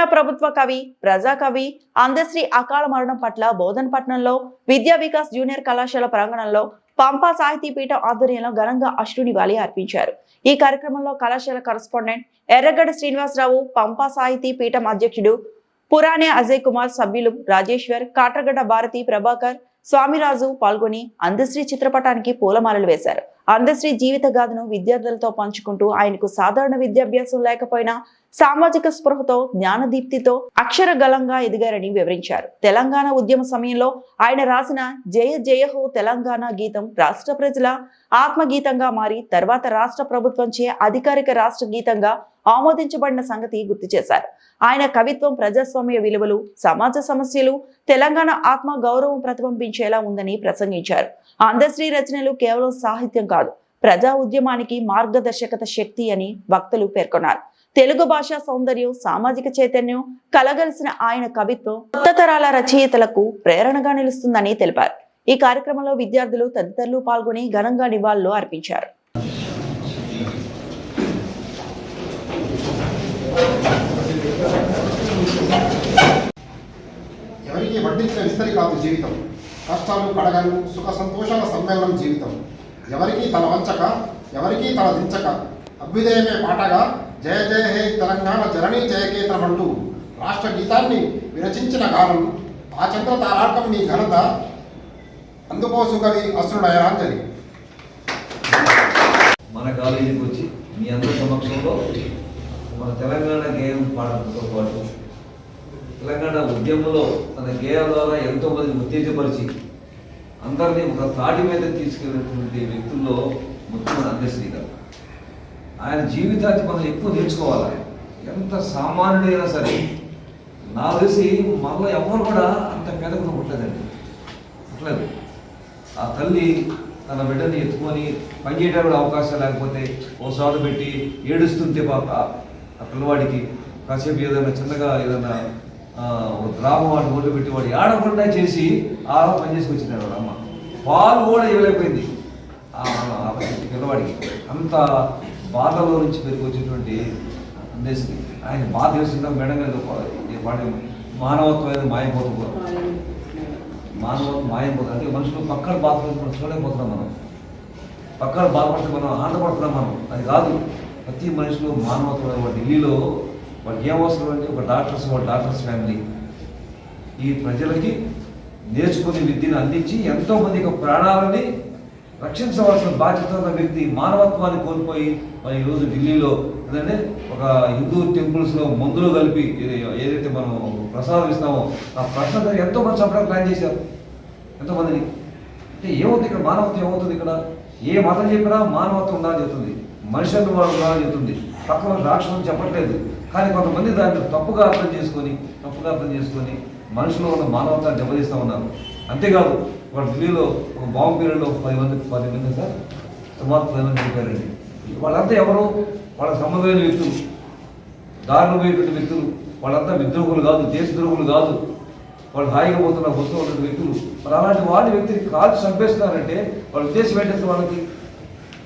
తెలంగాణ ప్రభుత్వ కవి, ప్రజాకవి అందశ్రీ అకాల మరణం పట్ల బోధనపట్నంలో విద్యా వికాస్ జూనియర్ కళాశాల ప్రాంగణంలో పంపా సాహితీ పీఠం ఆధ్వర్యంలో ఘనంగా అశ్రునివాళి అర్పించారు. ఈ కార్యక్రమంలో కళాశాల కరెస్పాండెంట్ ఎర్రగడ్డ శ్రీనివాసరావు, పంపా సాహితీ పీఠం అధ్యక్షుడు పురాణే అజయ్ కుమార్, సభ్యులు రాజేశ్వర్, కాట్రగడ్డ భారతి, ప్రభాకర్, స్వామిరాజు పాల్గొని అందశ్రీ చిత్రపటానికి పూలమాలలు వేశారు. అందశ్రీ జీవిత గాథను విద్యార్థులతో పంచుకుంటూ ఆయనకు సాధారణ విద్యాభ్యాసం లేకపోయినా సామాజిక స్పృహతో, జ్ఞానదీప్తితో అక్షరగలంగా ఎదిగారని వివరించారు. తెలంగాణ ఉద్యమ సమయంలో ఆయన రాసిన జయ జయ హో తెలంగాణ గీతం రాష్ట్ర ప్రజల ఆత్మగీతంగా మారి తర్వాత రాష్ట్ర ప్రభుత్వంచే అధికారిక రాష్ట్ర గీతంగా ఆమోదించబడిన సంగతి గుర్తు చేశారు. ఆయన కవిత్వం ప్రజాస్వామ్య విలువలు, సమాజ సమస్యలు, తెలంగాణ ఆత్మ గౌరవం ప్రతిబింబించేలా ఉందని ప్రసంగించారు. అందశ్రీ రచనలు కేవలం సాహిత్యం కాదు, ప్రజా ఉద్యమానికి మార్గదర్శకత శక్తి అని వక్తలు పేర్కొన్నారు. తెలుగు భాషా సౌందర్యం, సామాజిక చైతన్యం కలగలిసిన ఆయన కవిత్వం కొత్త తరాల రచయితలకు ప్రేరణగా నిలుస్తుందని తెలిపారు. ఈ కార్యక్రమంలో విద్యార్థులు తదితరులు పాల్గొని ఘనంగా నివాళులు అర్పించారు. ఎవరికి వడ్డించిన విస్తరి కాదు జీవితం, కష్టాలు కడగలు, సుఖ సంతోషాల సమ్మేళనం జీవితం. ఎవరికి తల వంచక, ఎవరికి తల దించక, అభ్యుదయమే పాటగా జయ జయ హే తెలంగాణ జననీ జయకేతనమంటూ రాష్ట్ర గీతాన్ని విరచించిన గానం. ఆ చంద్ర తారాటం నీ ఘనత అందుకోసు కవి అశ్రుడయరాంజలి. మన కాలేజీకి వచ్చి మీ అందరి సమక్షంలో మన తెలంగాణ గేయం పాడడంతో పాటు తెలంగాణ ఉద్యమంలో తన గేయాల ద్వారా ఎంతోమంది ఉత్తేజపరిచి అందరినీ ఒక తాటి మీద తీసుకెళ్ళినటువంటి వ్యక్తుల్లో మొత్తం అందశ్రీ గారు. ఆయన జీవితాన్ని మనం ఎక్కువ నేర్చుకోవాలి. ఎంత సామాన్యుడైనా సరే నాకు తెలిసి మనలో ఎవరు కూడా అంత పేదకుండా పుట్టలేదండి, పుట్టలేదు. ఆ తల్లి తన బిడ్డని ఎత్తుకొని పనిచేయడానికి అవకాశం లేకపోతే ఓ సోద పెట్టి ఏడుస్తుంటే పాప ఆ పిల్లవాడికి కాసేపు ఏదైనా చిన్నగా ఏదైనా డ్రామా వాడు ఓటు పెట్టి వాడు ఏడకుండా చేసి ఆ పనిచేసి వచ్చినాడు వాడు. అమ్మ పాలు కూడా ఇవ్వలేకపోయింది ఆ పిల్లవాడికి. అంత బాధలో నుంచి పెరిగి వచ్చేటువంటి అందశ్రీ. ఆయన బాధ తెలుస్తుందా మేడం వాడి మానవత్వం అనేది మాయపోతుంది, మానవత్వం మాయపోతుంది. అంటే మనుషులు పక్కన బాధపడుతుంది మనం చూడలేకపోతున్నాం, మనం పక్కన బాధపడితే మనం ఆనందపడుతున్నాం మనం. అది కాదు, ప్రతి మనిషిలో మానవత్వం. వాడు ఢిల్లీలో వాడికి ఏం అవసరం అంటే ఒక డాక్టర్స్ ఫ్యామిలీ ఈ ప్రజలకి నేర్చుకునే విద్యను అందించి ఎంతోమందికి ప్రాణాలని రక్షించవలసిన బాధ్యత ఉన్న వ్యక్తి మానవత్వాన్ని కోల్పోయి మరి ఈరోజు ఢిల్లీలో ఏంటంటే ఒక హిందూ టెంపుల్స్లో మందులు కలిపి ఏదైతే మనం ప్రసాదం ఇస్తామో ఆ ప్రసాదం ఎంతోమంది చంపడానికి ప్లాన్ చేశారు, ఎంతోమందిని. అంటే ఏమవుతుంది ఇక్కడ మానవత్వం? ఏమవుతుంది ఇక్కడ? ఏ మతం చెప్పినా మానవత్వం ఉండాలని చెప్తుంది, మనిషి అన్న వాడు ఉండాలని చెప్తుంది. పక్కన రాక్షసులు చెప్పట్లేదు. కానీ కొంతమంది దాన్ని తప్పుగా అర్థం చేసుకొని మనుషులో ఉన్న మానవత్వాన్ని దెబ్బతీస్తూ ఉన్నారు. అంతేకాదు వాళ్ళ ఢిల్లీలో ఒక బాంబు పీరియడ్లో 10 మంది సార్ సుమారు 10 మంది చనిపోయారండి. వాళ్ళంతా ఎవరు? వాళ్ళకి సంబంధమైన వ్యక్తులు, దారులు పోయేటువంటి వ్యక్తులు. వాళ్ళంతా విద్రోహులు కాదు, దేశద్రోహులు కాదు, వాళ్ళు హాయిగా పోతున్న ఉన్నటువంటి వ్యక్తులు. మరి అలాంటి వాళ్ళ వ్యక్తిని కాల్చి చంపేస్తున్నారంటే వాళ్ళ ఉద్దేశం ఏంటంటే వాళ్ళకి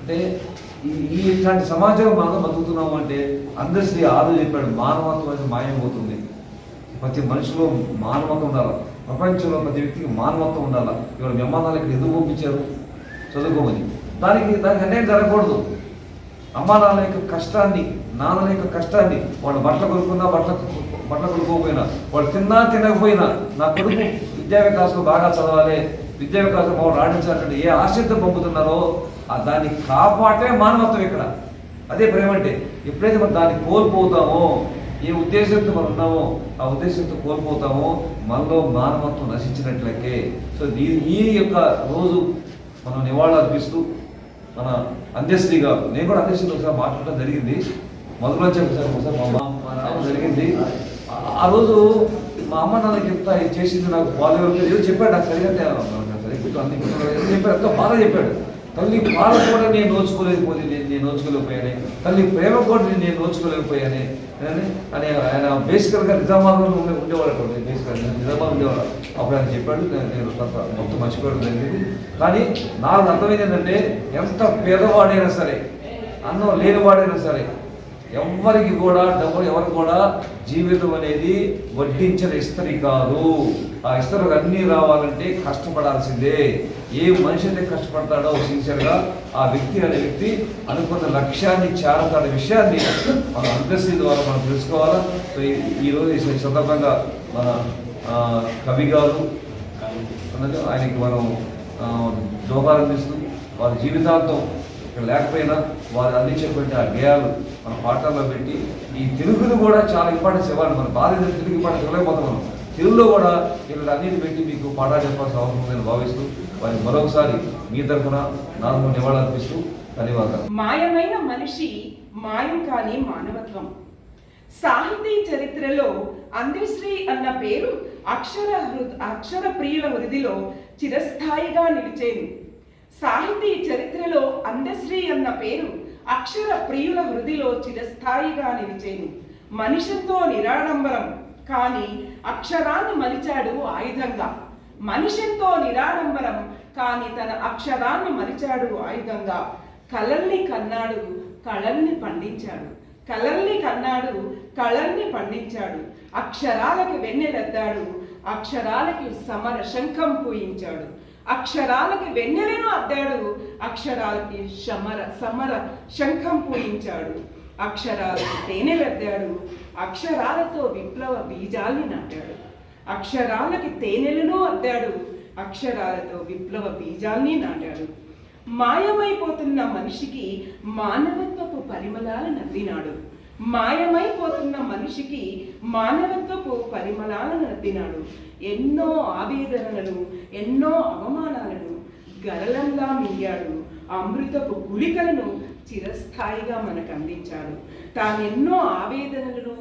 అంటే ఇట్లాంటి సమాజం మనం బతుకుతున్నాము అంటే అందశ్రీ ఆదు చెప్పాడు, మానవత్వం అనేది మాయమైపోతుంది. ప్రతి మనిషిలో మానవత్వం ఉండాలి, ప్రపంచంలో ప్రతి వ్యక్తికి మానవత్వం ఉండాలి. ఇవాళ విమానాలు ఇక్కడ ఎందుకు పంపించారు? చదువుకోమని. దానికి అన్యాయం జరగకూడదు. అమ్మా నాన్న యొక్క కష్టాన్ని, నాన్నల యొక్క కష్టాన్ని, వాళ్ళు బట్టలు కొనుక్కున్నా బట్టలు కొనుక్కోకపోయినా, వాళ్ళు తినకపోయినా నా కొడుకు విద్యా వికాసం బాగా చదవాలి, విద్యా వికాసం వాళ్ళు రాణించాలంటే ఏ ఆశతో పంపుతున్నారో దాన్ని కాపాడే మానవత్వం ఇక్కడ. అదే ప్రేమ అంటే. ఎప్పుడైతే మనం దాన్ని కోల్పోతామో, ఏ ఉద్దేశంతో మనం ఉన్నామో ఆ ఉద్దేశంతో కోల్పోతామో మనలో మానవత్వం నశించినట్లకే. సో ఈ యొక్క రోజు మనం నివాళులు అర్పిస్తూ మన అందశ్రీగా, నేను కూడా అందశ్రీ ఒకసారి మాట్లాడడం జరిగింది, మొదలు ఒకసారి మా రావడం జరిగింది. ఆ రోజు మా అమ్మ నాన్నకి చెప్తా చేసింది నాకు బాగా ఏదో చెప్పాడు, నాకు సరిగ్గా అన్ని చెప్పాడు, ఎంతో బాగా చెప్పాడు. తల్లి బాధ కూడా నేను నోచుకోలేకపోయాను, తల్లి ప్రేమ కూడా నేను నోచుకోలేకపోయాను అని ఆయన బేసికల్గా నిజామాబాద్లో ఉండేవాడు. బేసికల్గా నిజామాబాద్ ఉండేవాడు. అప్పుడు ఆయన చెప్పాడు, నేను మొత్తం మర్చిపోవడం జరిగింది. కానీ నాకు అర్థమైంది ఏంటంటే ఎంత పేదవాడైనా సరే, అన్నం లేనివాడైనా సరే, ఎవరికి కూడా జీవితం అనేది వడ్డించిన ఇస్తరి కాదు. ఆ ఇస్తరు అన్నీ రావాలంటే కష్టపడాల్సిందే. ఏ మనిషి అయితే కష్టపడతాడో సిన్సియర్గా ఆ వ్యక్తి అనుకున్న లక్ష్యాన్ని చేరతాడే విషయాన్ని మన అందశ్రీ ద్వారా మనం తెలుసుకోవాలా. సో ఈరోజు ఈ సందర్భంగా మన కవి గారు అన్నది ఆయనకి మనం జోహారందిస్తూ వారి జీవితాంతం ఇక్కడ లేకపోయినా వారు అందించేటువంటి ఆ గేయాలు మన పాటల్లో పెట్టి ఈ తెలుగును కూడా చాలా ఇంపార్టెన్స్ ఇవ్వాలి. మన భారతీయ తెలుగు ఇంపార్టెన్స్ ఇవ్వలేకపోతాం. మనం తెలుగులో కూడా ఇక్కడ అన్నిటి పెట్టి మీకు పాఠాలు చెప్పాల్సిన అవసరం ఉందని భావిస్తూ వారికి మరొకసారి మీ తరఫున నాకు నివాళులర్పిస్తూ ధన్యవాదాలు. మాయమైన మనిషి, మాయం కాని మానవత్వం. సాహితీ చరిత్రలో అందశ్రీ అన్న పేరు అక్షర ప్రియుల హృదిలో చిరస్థాయిగా నిలిచేను. సాహితీ చరిత్రలో అందశ్రీ అన్న పేరు అక్షర ప్రియుల హృదిలో చిరస్థాయిగా నిలిచేను. మనిషితో నిరాడంబరం కానీ అక్షరాన్ని మలిచాడు ఆయుధంగా. మనిషితో నిరాడంబరం కానీ తన అక్షరాన్ని మలిచాడు ఆయుధంగా. కళల్ని కన్నాడు, కళల్ని పండించాడు. కళల్ని కన్నాడు, కళల్ని పండించాడు. అక్షరాలకి వెన్నెలద్దాడు, అక్షరాలకి సమర శంఖం పూయించాడు. అక్షరాలకి వెన్నెలను అద్దాడు, అక్షరాలకి సమర శంఖం పూయించాడు. అక్షరాలకి తేనెలద్దాడు, అక్షరాలతో విప్లవ బీజాల్ని నాటాడు. అక్షరాలకి తేనెలను అద్దాడు, అక్షరాలతో విప్లవ బీజాల్ని నాటాడు. మాయమైపోతున్న మనిషికి మానవత్వపు పరిమళాలను అద్దినాడు. మాయమైపోతున్న మనిషికి మానవత్వపు పరిమళాలను అద్దినాడు. ఎన్నో ఆవేదనలను, ఎన్నో అవమానాలను గరళంలా మింగాడు. అమృతపు గుళికలను చిరస్థాయిగా మనకు అందించాడు. తానెన్నో ఆవేదనలను,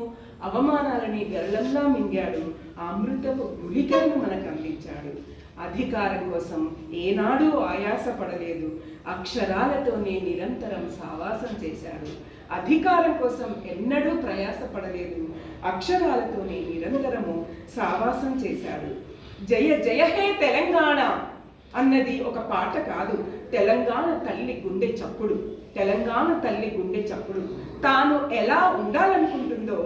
అవమానాలని గరళంలా మింగాడు. అమృతపు గుళికలను మనకు అందించాడు. అధికారం కోసం ఏనాడూ ఆయాసపడలేదు. అక్షరాలతోనే నిరంతరం సావాసం చేశాడు. అధికారం కోసం ఎన్నడూ ప్రయాసపడలేదు. అక్షరాలతోనే నిరంతరము సావాసం చేశాడు. జయ జయ హే తెలంగాణ అన్నది ఒక పాట కాదు, తెలంగాణ తల్లి గుండె చప్పుడు. తెలంగాణ తల్లి గుండె చప్పుడు. తాను ఎలా ఉండాలనుకుంటుందో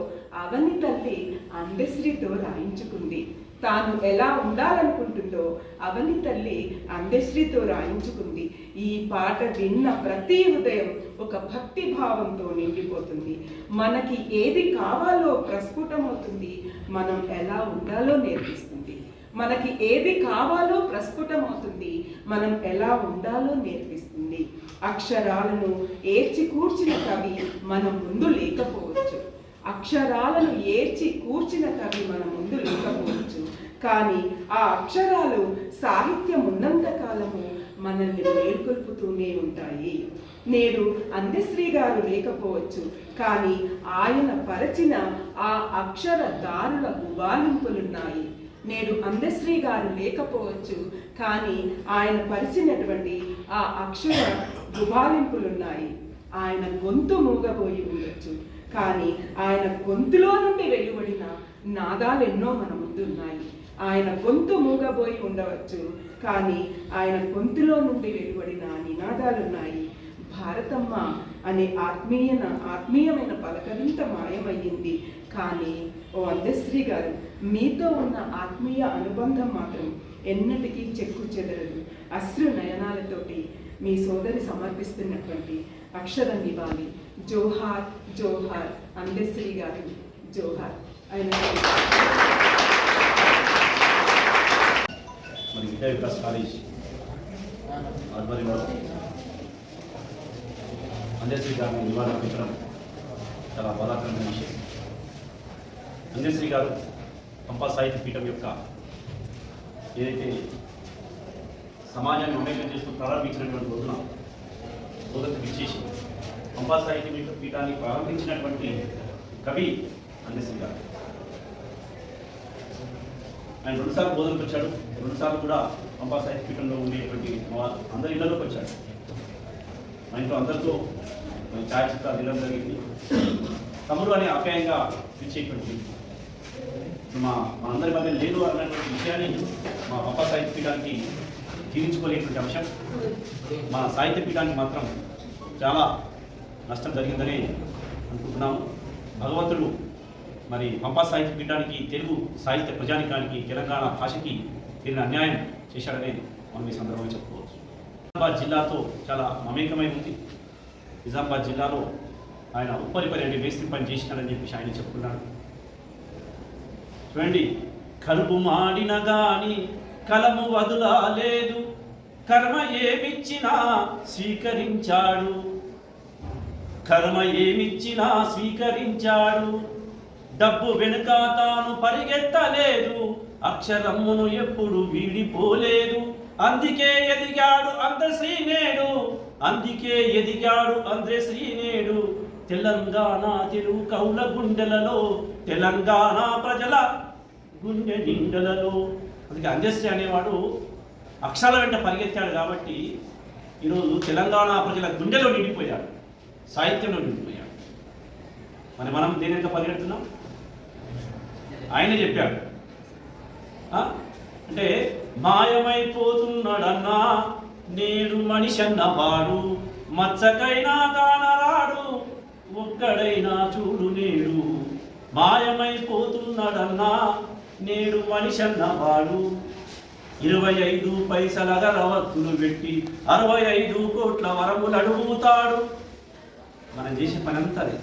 అవని తల్లి అందశ్రీతో రాయించుకుంది. తాను ఎలా ఉండాలనుకుంటుందో అవని తల్లి అందశ్రీతో రాయించుకుంది. ఈ పాట విన్న ప్రతి హృదయం ఒక భక్తి భావంతో నిండిపోతుంది. మనకి ఏది కావాలో ప్రస్ఫుటమవుతుంది. మనం ఎలా ఉండాలో నేర్పిస్తుంది. మనకి ఏది కావాలో ప్రస్ఫుటమవుతుంది. మనం ఎలా ఉండాలో నేర్పిస్తుంది. అక్షరాలను ఏర్చి కూర్చిన కవి మన ముందు లేకపోవచ్చు. అక్షరాలను ఏర్చి కూర్చిన కవి మన ముందు లేకపోవచ్చు. కానీ ఆ అక్షరాలు సాహిత్యం ఉన్నంత కాలము మనల్ని మేల్కొల్పుతూనే ఉంటాయి. నేడు అందశ్రీ గారు లేకపోవచ్చు, కానీ ఆయన పరచిన ఆ అక్షర దారుల గుబాలింపులున్నాయి. నేడు అందశ్రీ గారు లేకపోవచ్చు, కానీ ఆయన పరిచినటువంటి ఆ అక్షర గుబాలింపులున్నాయి. ఆయన గొంతు మూగబోయి ఉండొచ్చు, కానీ ఆయన గొంతులో నుండి వెలువడిన నాదాలెన్నో మన ముందు ఉన్నాయి. ఆయన గొంతు మూగబోయి ఉండవచ్చు, కానీ ఆయన గొంతులో నుండి వెలువడిన నినాదాలున్నాయి. భారతమ్మ అనే ఆత్మీయమైన పలకరింత మాయమయ్యింది. కానీ ఓ అందశ్రీ గారు, మీతో ఉన్న ఆత్మీయ అనుబంధం మాత్రం ఎన్నటికీ చెక్కు చెదరదు. అశ్రు నయనాలతోటి మీ సోదరి సమర్పిస్తున్నటువంటి అక్షర నివాళి. జోహార్ జోహార్ అందశ్రీ గారు, జోహార్. ఆయన మరి విద్యా వికాస్ కాలేజ్ ఆధ్వర్యంలో అందశ్రీ గారిని నివాళులు అర్పించడం చాలా బాధాకరమైన విషయం. అందశ్రీ గారు పంపా సాహిత్య పీఠం యొక్క ఏదైతే సమాజాన్ని ఉమ్మేకం చేస్తూ ప్రారంభించినటువంటి రోజున బోధకు విచ్చేసి పంపా సాహిత్య పీఠాన్ని ప్రారంభించినటువంటి కవి అందశ్రీ గారు. ఆయన రెండుసార్లు బోధనకు వచ్చాడు. రెండుసార్లు కూడా పంపా సాహిత్య పీఠంలో ఉండేటువంటి అందరి ఇళ్లలోకి వచ్చాడు. మా ఇంట్లో అందరితో ఛాయాచిత్రాలు తినడం జరిగింది. తమ్ముడు అనే ఆప్యాయంగా పిలిచేటువంటి మనందరి మధ్య లేదు అన్నటువంటి విషయాన్ని మా పంపా సాహిత్య పీఠానికి జీవించుకోలేటువంటి అంశం. మా సాహిత్య పీఠానికి మాత్రం చాలా నష్టం జరిగిందని అనుకుంటున్నాము. భగవంతుడు మరి పంపా సాహిత్య పీఠానికి, తెలుగు సాహిత్య ప్రజానికానికి, తెలంగాణ భాషకి తీరిన అన్యాయం చేశాడనే మనం ఈ సందర్భంగా చెప్పుకోవచ్చు. నిజామాబాద్ జిల్లాతో చాలా మమేకమై ఉంది. నిజామాబాద్ జిల్లాలో ఆయన ఉప్పరిపరి అంటే వేస్తి పని చేసినాడని చెప్పేసి ఆయన చెప్పుకున్నాడు. చూడండి, కలుపు మాడిన గాని కలము వదులాలేదు, కర్మ ఏమిచ్చినా స్వీకరించాడు, కర్మ ఏమిచ్చినా స్వీకరించాడు, డబ్బు వెనుక తాను పరిగెత్తలేదు, అక్షరమ్మును ఎప్పుడు వీడిపోలేదు, అందుకే ఎదిగాడు అందశ్రీనేడు, అందుకే ఎదిగాడు అందశ్రీనేడు, తెలంగాణ తెలుగు కౌల గుండెలలో, తెలంగాణ ప్రజల గుండె నిండలలో. అందుకే అందశ్రీ అనేవాడు అక్షరాల వెంట పరిగెత్తాడు కాబట్టి ఈరోజు తెలంగాణ ప్రజల గుండెలో నిండిపోయాడు, సాహిత్యంలో నిండిపోయాడు. మరి మనం దేని వెంట పరిగెడుతున్నాం? ఆయన చెప్పాడు అంటే మాయమైపోతున్నాడన్నా నేడు మనిషి అన్నవాడు, మచ్చకైనా కానరాడు, ఒక్కడైనా చూడు నేడు. మాయమైపోతున్నాడన్నా నేడు మనిషి అన్నవాడు, 25 పైసల గరవత్తులు పెట్టి 65 కోట్ల వరములు అడుగుతాడు. మనం చేసే పని అంతా అదే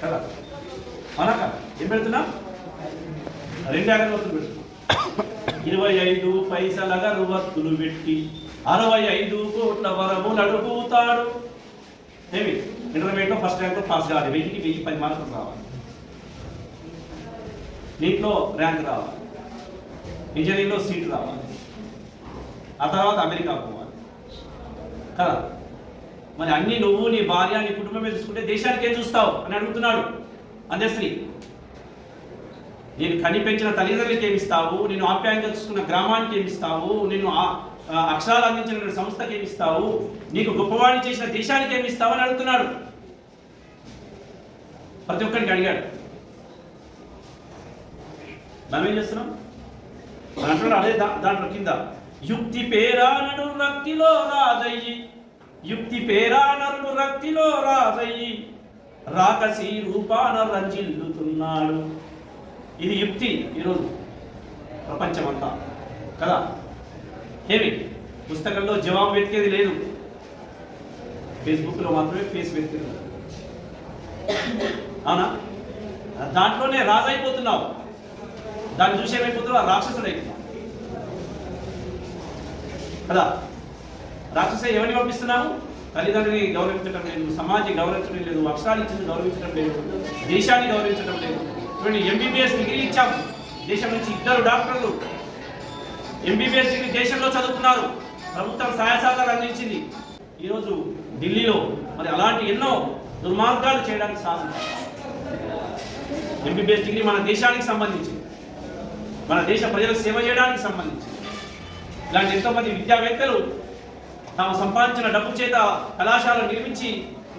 కదా, మన కదా. ఏం పెడుతున్నాం? 2 అగరవత్తులు పెడుతున్నాం. 25 పైసల గరవత్తులు పెట్టి 65 కోట్ల వరములు అడుగుతాడు. ఏమి ఇంటర్మీడియట్లో ఫస్ట్ ర్యాంక్లో పాస్ కావాలి, 1000కి 1010 మార్కులు రావాలి, నీట్లో ర్యాంక్ రావాలి, ఇంజనీరింగ్లో సీట్ రావాలి, ఆ తర్వాత అమెరికా పోవాలి కదా. మరి అన్నీ నువ్వు, నీ భార్య, నీ కుటుంబమే చూసుకుంటే దేశానికి ఏం చూస్తావు అని అడుగుతున్నాడు అందశ్రీ. నేను కని పెంచిన తల్లిదండ్రులకి ఏమిస్తావు, నేను ఆప్యాయంగా చూసుకున్న గ్రామానికి ఏమిస్తావు, నేను అక్షరాలు అందించిన సంస్థకి ఏమిస్తావు, నీకు గొప్పవాడిని చేసిన దేశానికి ఏమిస్తావు అని అడుగుతున్నాడు. ప్రతి ఒక్కరికి అడిగాడు. మనం ఏం చేస్తున్నాం? అంటున్నాడు అదే దాంట్లో కింద, యుక్తి పేరా నడు రక్తిలో రాజయ్యి, యుక్తి పేరా నరుడు రక్తిలో రాజయ్యి, రాకసి రూపాన రంజిల్లుతున్నాడు. ఇది యుక్తి ఈరోజు ప్రపంచమంతా కదా. ఏమి పుస్తకంలో జవాబు వెతికేది లేదు, ఫేస్బుక్లో మాత్రమే ఫేస్ వెతికేది. అవునా? దాంట్లోనే రాజు అయిపోతున్నావు, దాన్ని చూసి ఏమైపోతున్నావు? రాక్షసుడు అయిపోతున్నావు కదా. రాక్షస ఎవరిని పంపిస్తున్నాము? తల్లిదండ్రులని గౌరవించడం లేదు, సమాజాన్ని గౌరవించడం లేదు, అక్షరాలు ఇచ్చింది గౌరవించడం లేదు, దేశాన్ని గౌరవించడం లేదు. చూడండి, ఎంబీబీఎస్ డిగ్రీ ఇచ్చాము, దేశం నుంచి 2 డాక్టర్లు ఎంబీబీఎస్ డిగ్రీ దేశంలో చదువుతున్నారు, ప్రభుత్వం సహాయ సహకారాలు అందించింది. ఈరోజు ఢిల్లీలో మరి అలాంటి ఎన్నో దుర్మార్గాలు చేయడానికి సాధించారు. ఎంబీబీఎస్ డిగ్రీ మన దేశానికి సంబంధించింది, మన దేశ ప్రజలకు సేవ చేయడానికి సంబంధించింది. ఇలాంటి ఎంతోమంది విద్యావేత్తలు తాము సంపాదించిన డబ్బు చేత కళాశాలను నిర్మించి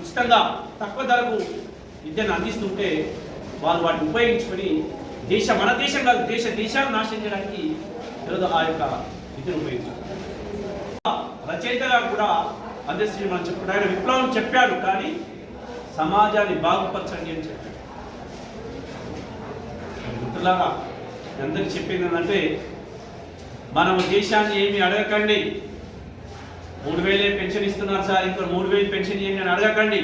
ఉచితంగా తక్కువ ధరకు విద్యను అందిస్తుంటే వాళ్ళు వాటిని ఉపయోగించుకొని మన దేశం కాదు దేశాన్ని నాశనం చేయడానికి ఈరోజు ఆ యొక్క విద్యను ఉపయోగించారు. రచయితగా కూడా అందశ్రీ మనం చెప్పుకుంటే ఆయన విప్లవం చెప్పాడు, కానీ సమాజాన్ని బాగుపరచండి అని చెప్పాడు. మిత్రులారా, అందరికి చెప్పింది ఏంటంటే, మనం దేశాన్ని ఏమి అడగకండి, 3000 పెన్షన్ ఇస్తున్నారు సార్, ఇంకా 3000 పెన్షన్ ఏమి అని అడగకండి,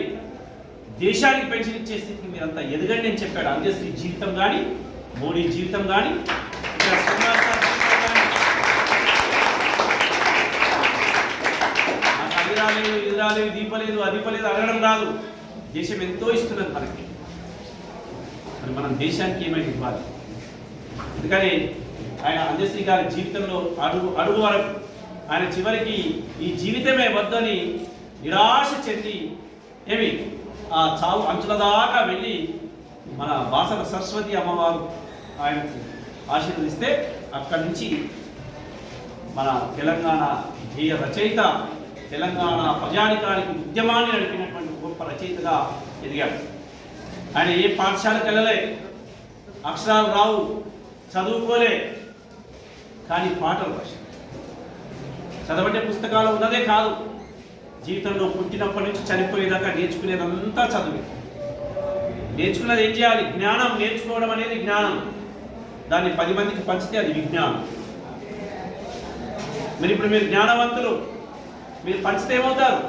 దేశానికి పెన్షన్ ఇచ్చే స్థితికి మీరంతా ఎదగండి అని చెప్పాడు. అందశ్రీ జీవితం కానీ, మోడీ జీవితం కానీ, నాకు అది రాలేదు, ఇది రాలేదు, దీపలేదు, అదిపలేదు అడగడం రాదు. దేశం ఎంతో ఇస్తున్నది మనకి, మరి మనం దేశానికి ఏమైనా ఇవ్వాలి. అందుకని ఆయన అందశ్రీ గారి జీవితంలో అడుగు వరకు ఆయన చివరికి ఈ జీవితమే వద్దని నిరాశ చెంది ఏమి ఆ చావు అంచుల దాకా వెళ్ళి మన బాసర సరస్వతి అమ్మవారు ఆయనకు ఆశీర్వదిస్తే అక్కడి నుంచి మన తెలంగాణ ధ్యేయ రచయిత, తెలంగాణ ప్రజానికానికి ఉద్యమాన్ని నడిపినటువంటి గొప్ప రచయితగా ఎదిగాడు. ఆయన ఏ పాఠశాలకు వెళ్ళలే, అక్షరాలు రావు, చదువుకోలే, కానీ పాటలు రాశాడు. చదవంటే పుస్తకాలు ఉన్నదే కాదు, జీవితంలో పుట్టినప్పటి నుంచి చనిపోయేదాకా నేర్చుకునేదంతా చదువే. నేర్చుకున్నది ఏం చేయాలి? జ్ఞానం. నేర్చుకోవడం అనేది జ్ఞానం. దాన్ని 10 మందికి పంచితే అది విజ్ఞానం. మరి ఇప్పుడు మీరు జ్ఞానవంతులు, మీరు పంచితే ఏమవుతారు?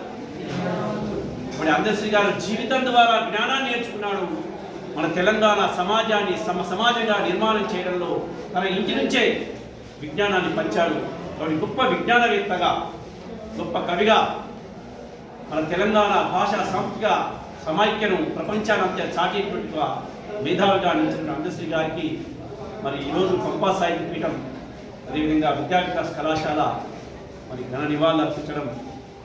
మరి అందశ్రీ గారు జీవితం ద్వారా జ్ఞానాన్ని నేర్చుకున్నాడు. మన తెలంగాణ సమాజాన్ని సమాజంగా నిర్మాణం చేయడంలో తన ఇంటి నుంచే విజ్ఞానాన్ని పంచాడు. కాబట్టి గొప్ప విజ్ఞానవేత్తగా, గొప్ప కవిగా, మన తెలంగాణ భాషా సాంస్కృతిక సమైక్యను ప్రపంచానంతా చాటేటువంటిగా మేధావిగా నిలిచిన అందశ్రీ గారికి మరి ఈరోజు పంపా సాహిత్య పీఠం అదేవిధంగా విద్యా వికాస్ కళాశాల మరి ఘన నివాళులు అర్పించడం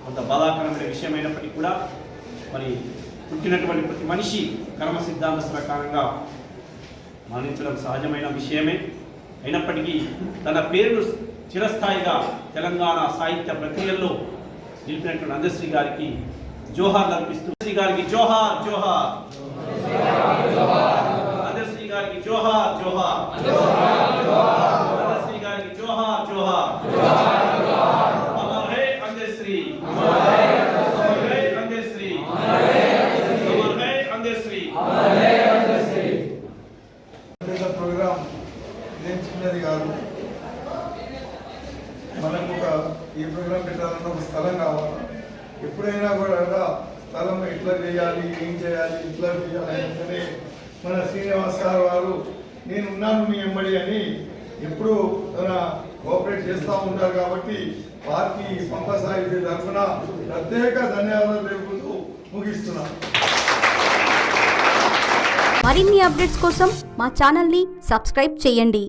కొంత బాధాకరమైన విషయమైనప్పటికీ కూడా మరి పుట్టినటువంటి ప్రతి మనిషి కర్మ సిద్ధాంత ప్రకారంగా మరణించడం సహజమైన విషయమే. అయినప్పటికీ తన పేరును చిరస్థాయిగా తెలంగాణ సాహిత్య ప్రక్రియల్లో నిలిపినటువంటి అందశ్రీ గారికి జోహార్లు అర్పిస్తూ, శ్రీ గారికి జోహార్ జోహార్, అందశ్రీ గారికి జోహార్ జోహార్, అందశ్రీ గారికి జోహార్ జోహార్. అమర్ హై అందశ్రీ, అమర్ హై అందశ్రీ, అమర్ హై అందశ్రీ. ప్రోగ్రాం ఇదేం చిన్నది కాదు. మనకు ఈ ప్రోగ్రాం పెట్టాలన్న ఒక స్థలం కావాలి. ఎప్పుడైనా కూడా స్థలం ఎట్లా చేయాలి, ఏం చేయాలి, ఎట్లా చేయాలి అంటే మన శ్రీనివాస్ గారు వారు నేనున్నాను మీ ఎమ్మడి అని ఎప్పుడు తన కోఆపరేట్ చేస్తూ ఉంటారు. కాబట్టి వారికి పంప సాహిత్య తరఫున ప్రత్యేక ధన్యవాదాలు తెలుపుతూ ముగిస్తున్నాను. మరిన్ని అప్డేట్స్ కోసం మా ఛానల్ని సబ్స్క్రైబ్ చేయండి.